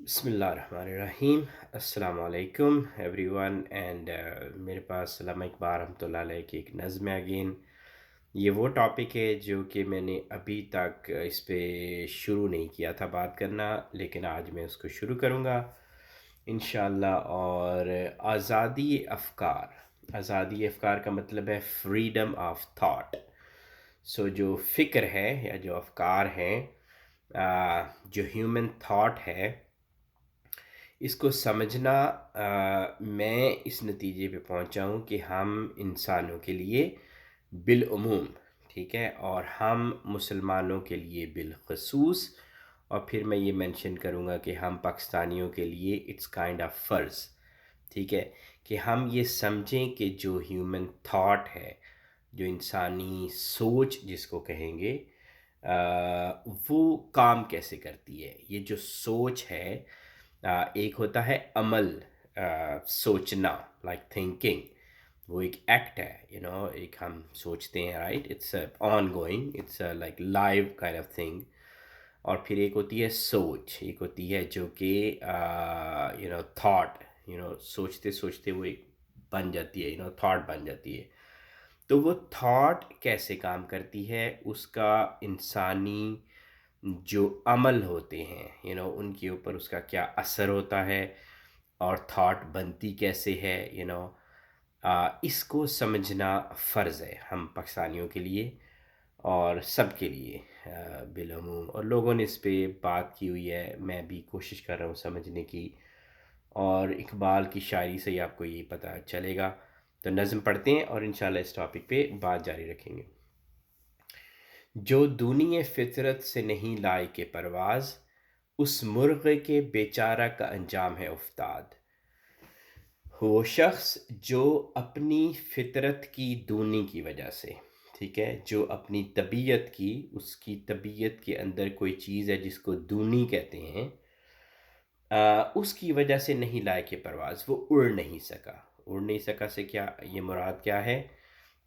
بسم اللہ الرحمن الرحیم۔ السلام علیکم ایوری ون اینڈ میرے پاس علامہ اقبال رحمۃ اللہ علیہ کی ایک نظم ہے اگین۔ یہ وہ ٹاپک ہے جو کہ میں نے ابھی تک اس پہ شروع نہیں کیا تھا بات کرنا، لیکن آج میں اس کو شروع کروں گا انشاءاللہ۔ اور آزادی افکار کا مطلب ہے فریڈم آف تھاٹ۔ جو فکر ہے یا جو افکار ہیں، جو ہیومن تھاٹ ہے، اس کو سمجھنا، میں اس نتیجے پہ پہنچا ہوں کہ ہم انسانوں کے لیے بالعموم، ٹھیک ہے، اور ہم مسلمانوں کے لیے بالخصوص، اور پھر میں یہ مینشن کروں گا کہ ہم پاکستانیوں کے لیے اٹس کائنڈ آف فرض، ٹھیک ہے، کہ ہم یہ سمجھیں کہ جو ہیومن تھاٹ ہے، جو انسانی سوچ جس کو کہیں گے، وہ کام کیسے کرتی ہے۔ یہ جو سوچ ہے، ایک ہوتا ہے عمل، سوچنا، لائک تھنکنگ، وہ ایک ایکٹ ہے، ایک ہم سوچتے ہیں، right, it's ongoing, it's like live kind of thing. اور پھر ایک ہوتی ہے سوچ، ایک ہوتی ہے جو کہ تھاٹ، سوچتے سوچتے وہ ایک بن جاتی ہے، تھاٹ بن جاتی ہے۔ تو وہ تھاٹ کیسے کام کرتی ہے، اس کا انسانی جو عمل ہوتے ہیں، ان کے اوپر اس کا کیا اثر ہوتا ہے، اور تھاٹ بنتی کیسے ہے، اس کو سمجھنا فرض ہے ہم پاکستانیوں کے لیے اور سب کے لیے بالعموم۔ اور لوگوں نے اس پہ بات کی ہوئی ہے، میں بھی کوشش کر رہا ہوں سمجھنے کی، اور اقبال کی شاعری سے ہی آپ کو یہ پتہ چلے گا۔ تو نظم پڑھتے ہیں اور انشاءاللہ اس ٹاپک پہ بات جاری رکھیں گے۔ جو دونی فطرت سے نہیں لائق پرواز، اس مرغ کے بیچارہ کا انجام ہے افتاد۔ وہ شخص جو اپنی فطرت کی دونی کی وجہ سے، ٹھیک ہے، جو اپنی طبیعت کی، اس کی طبیعت کے اندر کوئی چیز ہے جس کو دونی کہتے ہیں، اس کی وجہ سے نہیں لائق پرواز، وہ اڑ نہیں سکا سے کیا یہ مراد کیا ہے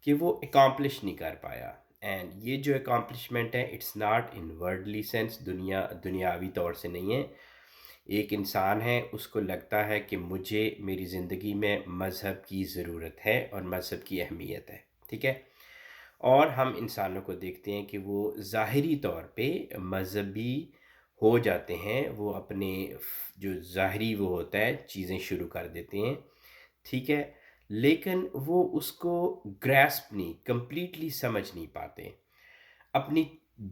کہ وہ اکامپلش نہیں کر پایا۔ اینڈ یہ جو اکامپلشمنٹ ہے، it's not in worldly sense, دنیاوی طور سے نہیں ہے۔ ایک انسان ہے، اس کو لگتا ہے کہ مجھے میری زندگی میں مذہب کی ضرورت ہے اور مذہب کی اہمیت ہے، ٹھیک ہے، اور ہم انسانوں کو دیکھتے ہیں کہ وہ ظاہری طور پہ مذہبی ہو جاتے ہیں، وہ اپنے جو ظاہری وہ ہوتا ہے چیزیں شروع کر دیتے ہیں، ٹھیک ہے، لیکن وہ اس کو گریسپ نہیں، کمپلیٹلی سمجھ نہیں پاتے اپنی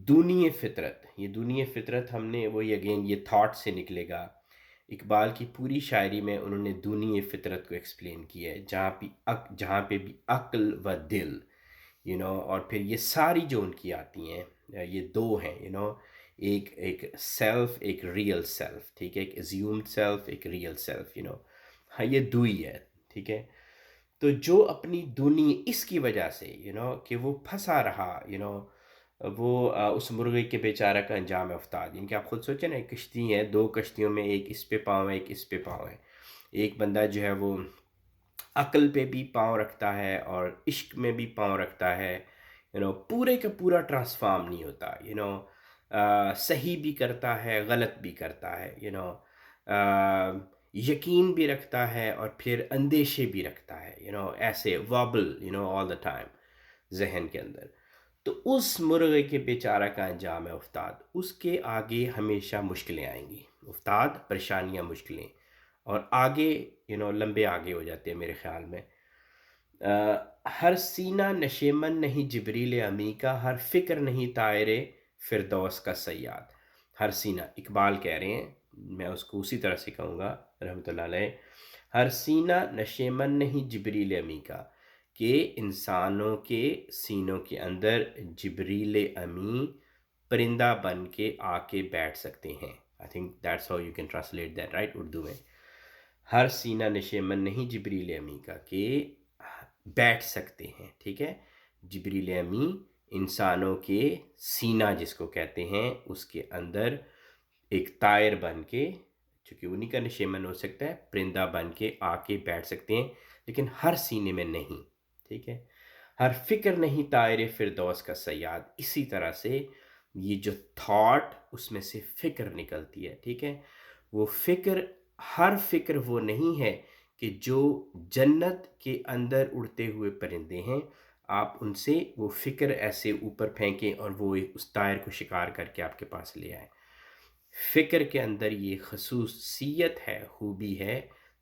دونی فطرت۔ یہ دونی فطرت ہم نے وہی اگین یہ تھاٹ سے نکلے گا۔ اقبال کی پوری شاعری میں انہوں نے دونی فطرت کو ایکسپلین کیا ہے، جہاں پہ بھی عقل و دل، اور پھر یہ ساری جو ان کی آتی ہیں، یہ دو ہیں، ایک سیلف، ایک ریئل سیلف، ٹھیک ہے، ایک ایزیومڈ سیلف، ایک ریئل سیلف، ہاں یہ دو ہی ہے، ٹھیک ہے۔ تو جو اپنی دونی اس کی وجہ سے، کہ وہ پھنسا رہا، وہ اس مرغے کے بیچارہ کا انجام افتاد، یعنی کہ آپ خود سوچیں نا، ایک کشتی ہے، دو کشتیوں میں ایک اس پہ پاؤں ہے، ایک اس پہ پاؤں ہے۔ ایک بندہ جو ہے وہ عقل پہ بھی پاؤں رکھتا ہے اور عشق میں بھی پاؤں رکھتا ہے، پورے کا پورا ٹرانسفارم نہیں ہوتا، صحیح بھی کرتا ہے، غلط بھی کرتا ہے، یقین بھی رکھتا ہے اور پھر اندیشے بھی رکھتا ہے، ایسے وابل، آل دا ٹائم ذہن کے اندر۔ تو اس مرغے کے بیچارہ کا انجام ہے افتاد، اس کے آگے ہمیشہ مشکلیں آئیں گی، افتاد پریشانیاں، مشکلیں، اور آگے لمبے آگے ہو جاتے ہیں میرے خیال میں۔ ہر سینہ نشیمن نہیں جبریل امی کا، ہر فکر نہیں طائر فردوس کا صیاد۔ ہر سینہ، اقبال کہہ رہے ہیں، میں اس کو اسی طرح سے کہوں گا رحمۃ اللہ علیہ، ہر سینہ نشیمن نہیں جبریل امی کا، کہ انسانوں کے سینوں کے اندر جبریل امی پرندہ بن کے آ کے بیٹھ سکتے ہیں۔ I think that's how you can translate that, right, Urdu میں۔ ہر سینہ نشیمن نہیں جبریل امی کا، کہ بیٹھ سکتے ہیں، ٹھیک ہے، جبریل امی انسانوں کے سینہ جس کو کہتے ہیں، اس کے اندر ایک طائر بن کے، چونکہ انہی کا نشیمن ہو سکتا ہے، پرندہ بن کے آ کے بیٹھ سکتے ہیں، لیکن ہر سینے میں نہیں، ٹھیک ہے۔ ہر فکر نہیں طائر فردوس کا صیاد، اسی طرح سے یہ جو تھاٹ، اس میں سے فکر نکلتی ہے، ٹھیک ہے، وہ فکر، ہر فکر وہ نہیں ہے کہ جو جنت کے اندر اڑتے ہوئے پرندے ہیں، آپ ان سے وہ فکر ایسے اوپر پھینکیں اور وہ اس طائر کو شکار کر کے آپ کے پاس لے آئیں۔ فکر کے اندر یہ خصوصیت ہے، خوبی ہے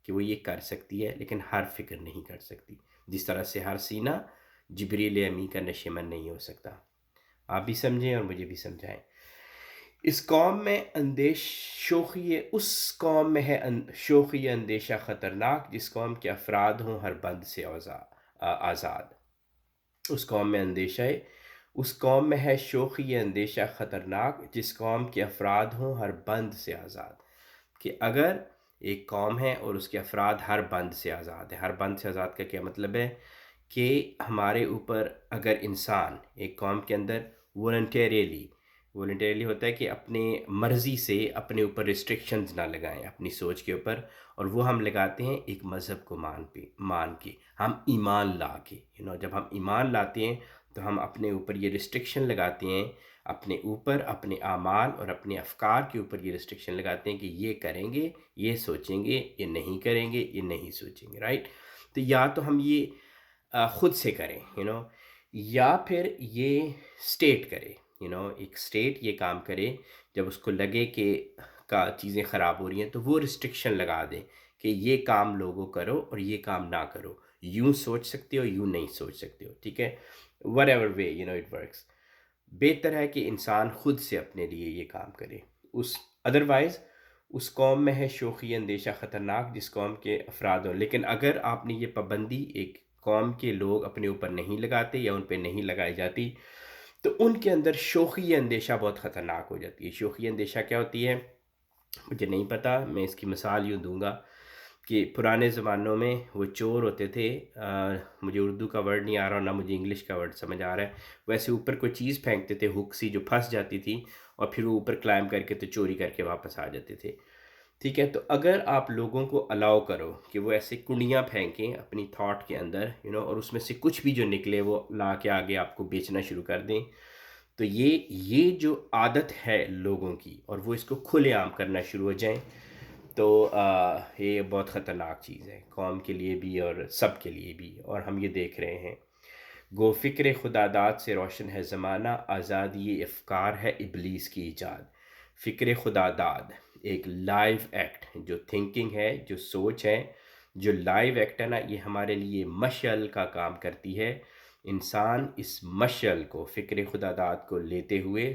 کہ وہ یہ کر سکتی ہے، لیکن ہر فکر نہیں کر سکتی۔ جس طرح سے ہر سینہ جبریل امی کا نشیمن نہیں ہو سکتا۔ آپ بھی سمجھیں اور مجھے بھی سمجھائیں۔ اس قوم میں شوخی اس قوم میں ہے شوخی اندیشہ خطرناک، جس قوم کے افراد ہوں ہر بند سے آزاد۔ اس قوم میں اندیشہ ہے، اس قوم میں ہے شوخی اندیشہ خطرناک، جس قوم کے افراد ہوں ہر بند سے آزاد۔ کہ اگر ایک قوم ہے اور اس کے افراد ہر بند سے آزاد ہے، ہر بند سے آزاد کا کیا مطلب ہے؟ کہ ہمارے اوپر اگر انسان ایک قوم کے اندر والنٹیرلی ہوتا ہے کہ اپنے مرضی سے اپنے اوپر ریسٹرکشنز نہ لگائیں اپنی سوچ کے اوپر، اور وہ ہم لگاتے ہیں ایک مذہب کو مان کے، ہم ایمان لا کے، جب ہم ایمان لاتے ہیں تو ہم اپنے اوپر یہ ریسٹرکشن لگاتے ہیں، اپنے اوپر، اپنے اعمال اور اپنے افکار کے اوپر یہ ریسٹرکشن لگاتے ہیں کہ یہ کریں گے، یہ سوچیں گے، یہ نہیں کریں گے، یہ نہیں سوچیں گے، رائٹ؟ تو یا تو ہم یہ خود سے کریں، یا پھر یہ اسٹیٹ کرے، ایک اسٹیٹ یہ کام کرے جب اس کو لگے کہ چیزیں خراب ہو رہی ہیں تو وہ ریسٹرکشن لگا دیں کہ یہ کام لوگوں کرو اور یہ کام نہ کرو، یوں سوچ سکتے ہو، یوں نہیں سوچ سکتے ہو، ٹھیک ہے؟ What ever way it works. بہتر ہے کہ انسان خود سے اپنے لیے یہ کام کرے۔ ادروائز اس قوم میں ہے شوخی اندیشہ خطرناک، جس قوم کے افراد ہوں۔ لیکن اگر آپ نے یہ پابندی ایک قوم کے لوگ اپنے اوپر نہیں لگاتے یا ان پہ نہیں لگائی جاتی تو ان کے اندر شوخی اندیشہ بہت خطرناک ہو جاتی ہے۔ شوخی اندیشہ کیا ہوتی ہے مجھے نہیں پتہ، میں اس کی مثال یوں دوں گا کہ پرانے زمانوں میں وہ چور ہوتے تھے، مجھے اردو کا ورڈ نہیں آ رہا، نہ مجھے انگلش کا ورڈ سمجھ آ رہا ہے، ویسے اوپر کوئی چیز پھینکتے تھے، ہک سی جو پھنس جاتی تھی، اور پھر وہ اوپر کلائم کر کے تو چوری کر کے واپس آ جاتے تھے، ٹھیک ہے؟ تو اگر آپ لوگوں کو الاؤ کرو کہ وہ ایسے کنڈیاں پھینکیں اپنی تھاٹ کے اندر، اور اس میں سے کچھ بھی جو نکلے وہ لا کے آگے آپ کو بیچنا شروع کر دیں، تو یہ جو عادت ہے لوگوں کی اور وہ اس کو کھلے عام کرنا شروع ہو جائیں، تو یہ بہت خطرناک چیز ہے قوم کے لیے بھی اور سب کے لیے بھی، اور ہم یہ دیکھ رہے ہیں۔ گو فکر خداداد سے روشن ہے زمانہ، آزادی افکار ہے ابلیس کی ایجاد۔ فکر خداداد ایک لائیو ایکٹ، جو تھنکنگ ہے، جو سوچ ہے، جو لائیو ایکٹ ہے نا، یہ ہمارے لیے مشعل کا کام کرتی ہے۔ انسان اس مشعل کو، فکر خداداد کو لیتے ہوئے،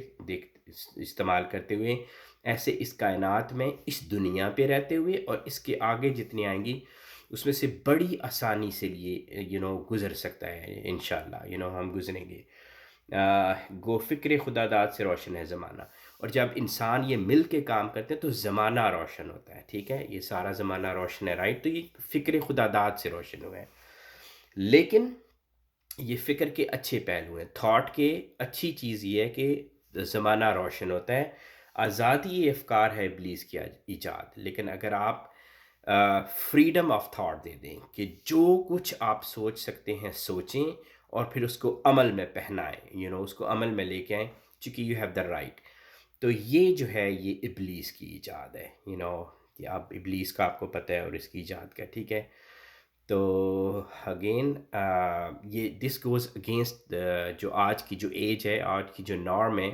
استعمال کرتے ہوئے، ایسے اس کائنات میں، اس دنیا پہ رہتے ہوئے اور اس کے آگے جتنی آئیں گی اس میں سے بڑی آسانی سے یہ گزر سکتا ہے انشاءاللہ، ہم گزریں گے۔ گو فکر خداداد سے روشن ہے زمانہ، اور جب انسان یہ مل کے کام کرتے ہیں تو زمانہ روشن ہوتا ہے، ٹھیک ہے؟ یہ سارا زمانہ روشن ہے، رائٹ؟ تو یہ فکر خداداد سے روشن ہوئے ہیں، لیکن یہ فکر کے اچھے پہلو ہیں، تھاٹ کے اچھی چیز یہ ہے کہ زمانہ روشن ہوتا ہے، آزادی افکار ہے ابلیس کی ایجاد۔ لیکن اگر آپ فریڈم آف تھاٹ دے دیں کہ جو کچھ آپ سوچ سکتے ہیں سوچیں، اور پھر اس کو عمل میں پہنائیں، اس کو عمل میں لے کے آئیں، چونکہ یو ہیو دا رائٹ، تو یہ جو ہے یہ ابلیس کی ایجاد ہے، کہ آپ ابلیس کا آپ کو پتہ ہے اور اس کی ایجاد کا، ٹھیک ہے؟ تو اگین یہ دس گوز اگینسٹ جو آج کی جو ایج ہے، آج کی جو نارم ہے،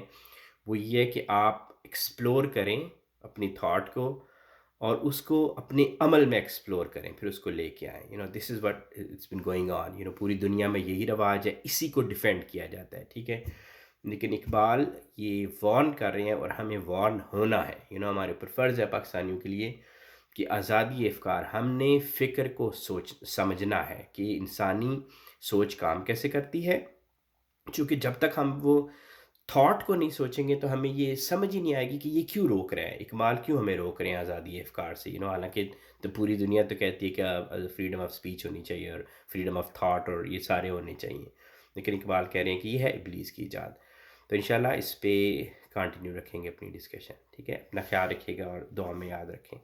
وہ یہ ہے کہ آپ ایکسپلور کریں اپنی تھاٹ کو، اور اس کو اپنے عمل میں ایکسپلور کریں، پھر اس کو لے کے آئیں۔ This is what it's been going on, پوری دنیا میں یہی رواج ہے، اسی کو ڈیفینڈ کیا جاتا ہے، ٹھیک ہے؟ لیکن اقبال یہ وارن کر رہے ہیں اور ہمیں وارن ہونا ہے، ہمارے اوپر فرض ہے پاکستانیوں کے لیے کہ آزادی افکار، ہم نے فکر کو سمجھنا ہے کہ انسانی سوچ کام کیسے کرتی ہے، چونکہ جب تک ہم وہ تھاٹ کو نہیں سوچیں گے تو ہمیں یہ سمجھ ہی نہیں آئے گی کہ یہ کیوں روک رہے ہیں، اقبال کیوں ہمیں روک رہے ہیں آزادی افکار سے، حالانکہ تو پوری دنیا تو کہتی ہے کہ فریڈم آف سپیچ ہونی چاہیے اور فریڈم آف تھاٹ اور یہ سارے ہونے چاہیے، لیکن اقبال کہہ رہے ہیں کہ یہ ہے ابلیس کی ایجاد۔ تو انشاءاللہ اس پہ کنٹینیو رکھیں گے اپنی ڈسکشن، ٹھیک ہے؟ اپنا خیال رکھیے گا اور دعا میں یاد رکھیں۔